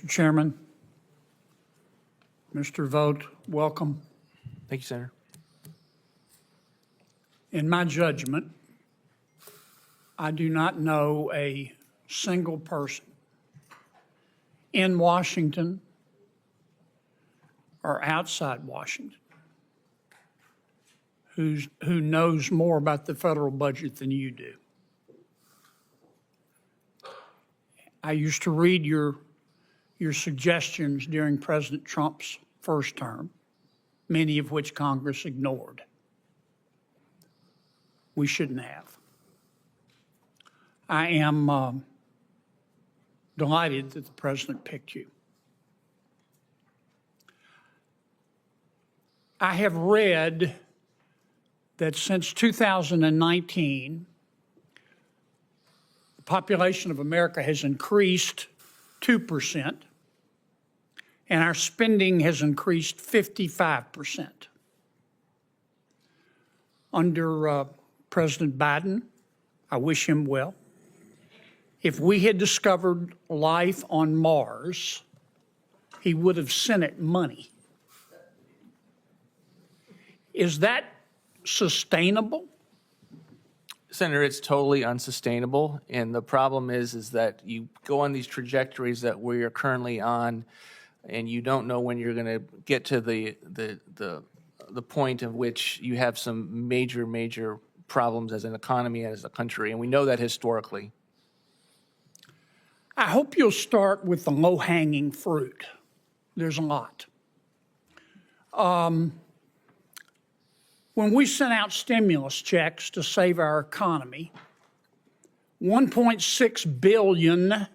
Mr. Chairman, Mr. VOUGHT, welcome. Thank you, Senator. In my judgment, I do not know a single person in Washington or outside Washington who knows more about the federal budget than you do. I used to read your suggestions during President Trump's first term, many of which Congress ignored. We shouldn't have. I am delighted that the president picked you. I have read that since 2019, the population of America has increased 2%, and our spending has increased 55%. Under President Biden, I wish him well. If we had discovered life on Mars, he would have sent it money. Is that sustainable? Senator, it's totally unsustainable, and the problem is that you go on these trajectories that we are currently on, and you don't know when you're going to get to the point of which you have some major problems as an economy and as a country, and we know that historically. I hope you'll start with the low-hanging fruit. There's a lot. When we sent out stimulus checks to save our economy, $1.6 billion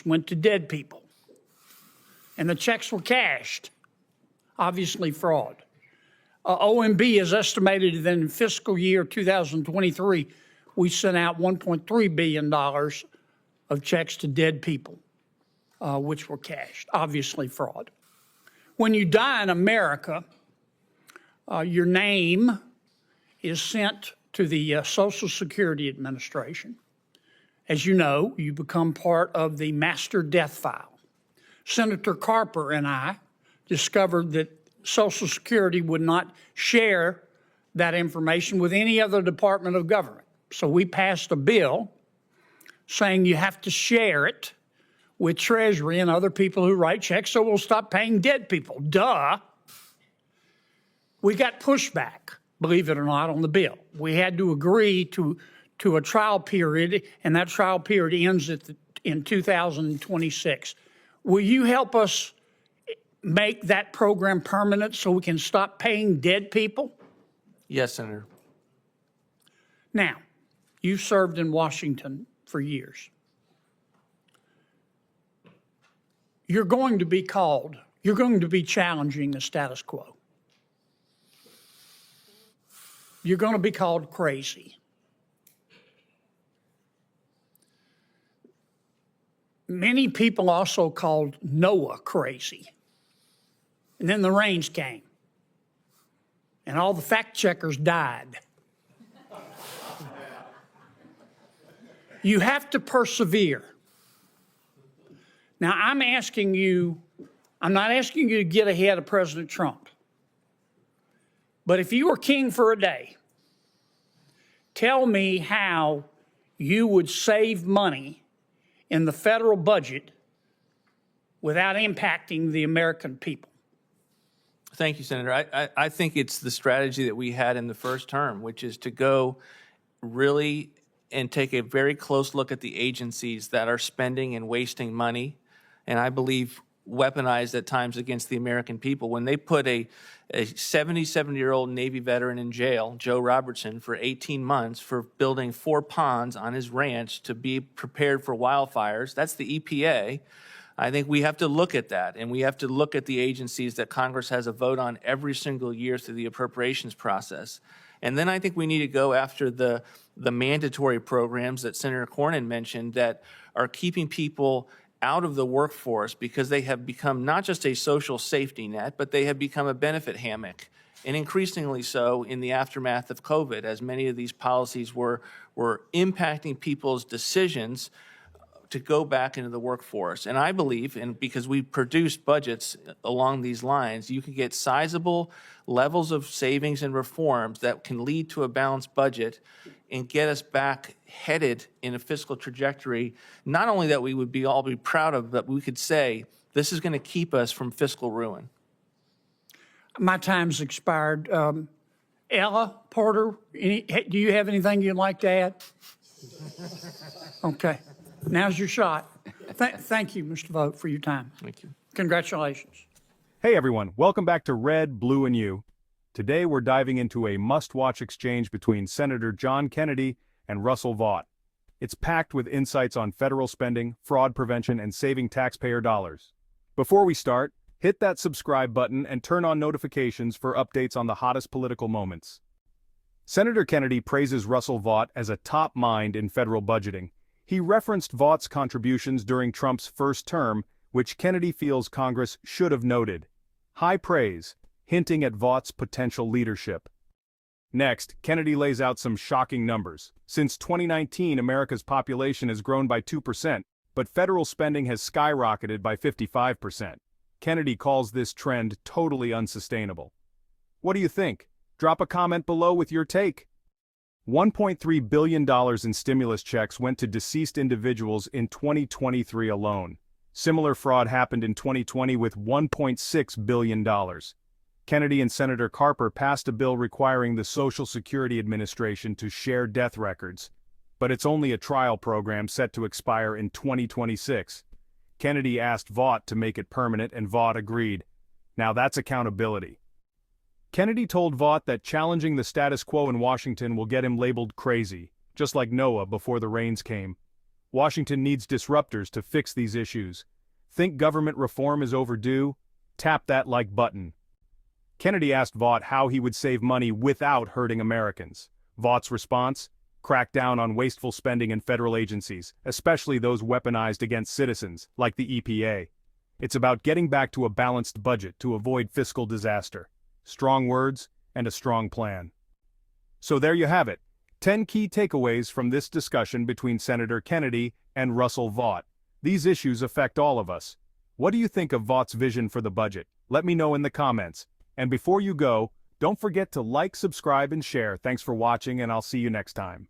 went to dead people, and the checks were cashed, obviously fraud. OMB has estimated that in fiscal year 2023, we sent out $1.3 billion of checks to dead people, which were cashed, obviously fraud. When you die in America, your name is sent to the Social Security Administration. As you know, you become part of the master death file. Senator Carper and I discovered that Social Security would not share that information with any other department of government. So we passed a bill saying you have to share it with Treasury and other people who write checks, so we'll stop paying dead people. Duh. We got pushback, believe it or not, on the bill. We had to agree to a trial period, and that trial period ends in 2026. Will you help us make that program permanent so we can stop paying dead people? Yes, Senator. Now, you've served in Washington for years. You're going to be challenging the status quo. You're going to be called crazy. Many people also called Noah crazy. And then the rains came, and all the fact checkers died. You have to persevere. Now, I'm not asking you to get ahead of President Trump. But if you were king for a day, tell me how you would save money in the federal budget without impacting the American people. Thank you, Senator. I think it's the strategy that we had in the first term, which is to go really and take a very close look at the agencies that are spending and wasting money, and I believe weaponized at times against the American people. When they put a 77-year-old Navy veteran in jail, Joe Robertson, for 18 months for building 4 ponds on his ranch to be prepared for wildfires, that's the EPA. I think we have to look at that, and we have to look at the agencies that Congress has a vote on every single year through the appropriations process. And then I think we need to go after the mandatory programs that Senator Cornyn mentioned that are keeping people out of the workforce because they have become not just a social safety net, but they have become a benefit hammock, and increasingly so in the aftermath of COVID, as many of these policies were impacting people's decisions to go back into the workforce. And I believe, and because we produced budgets along these lines, you can get sizable levels of savings and reforms that can lead to a balanced budget and get us back headed in a fiscal trajectory, not only that we would all be proud of, but we could say, this is going to keep us from fiscal ruin. My time's expired. Ella, Porter, do you have anything you'd like to add? Okay, now's your shot. Thank you, Mr. Vogt, for your time. Thank you. Congratulations. Hey everyone, welcome back to Red, Blue, and You. Today we're diving into a must-watch exchange between Senator John Kennedy and Russell Vought. It's packed with insights on federal spending, fraud prevention, and saving taxpayer dollars. Before we start, hit that subscribe button and turn on notifications for updates on the hottest political moments. Senator Kennedy praises Russell Vought as a top mind in federal budgeting. He referenced Vaught's contributions during Trump's first term, which Kennedy feels Congress should have noted. High praise, hinting at Vaught's potential leadership. Next, Kennedy lays out some shocking numbers. Since 2019, America's population has grown by 2%, but federal spending has skyrocketed by 55%. Kennedy calls this trend totally unsustainable. What do you think? Drop a comment below with your take. $1.3 billion in stimulus checks went to deceased individuals in 2023 alone. Similar fraud happened in 2020 with $1.6 billion. Kennedy and Senator Carper passed a bill requiring the Social Security Administration to share death records, but it's only a trial program set to expire in 2026. Kennedy asked Vought to make it permanent and Vought agreed. Now that's accountability. Kennedy told Vought that challenging the status quo in Washington will get him labeled crazy, just like Noah before the rains came. Washington needs disruptors to fix these issues. Think government reform is overdue? Tap that like button. Kennedy asked Vought how he would save money without hurting Americans. Vaught's response? Crack down on wasteful spending in federal agencies, especially those weaponized against citizens, like the EPA. It's about getting back to a balanced budget to avoid fiscal disaster. Strong words and a strong plan. So there you have it. 10 key takeaways from this discussion between Senator Kennedy and Russell Vought. These issues affect all of us. What do you think of Vaught's vision for the budget? Let me know in the comments. And before you go, don't forget to like, subscribe, and share. Thanks for watching, and I'll see you next time.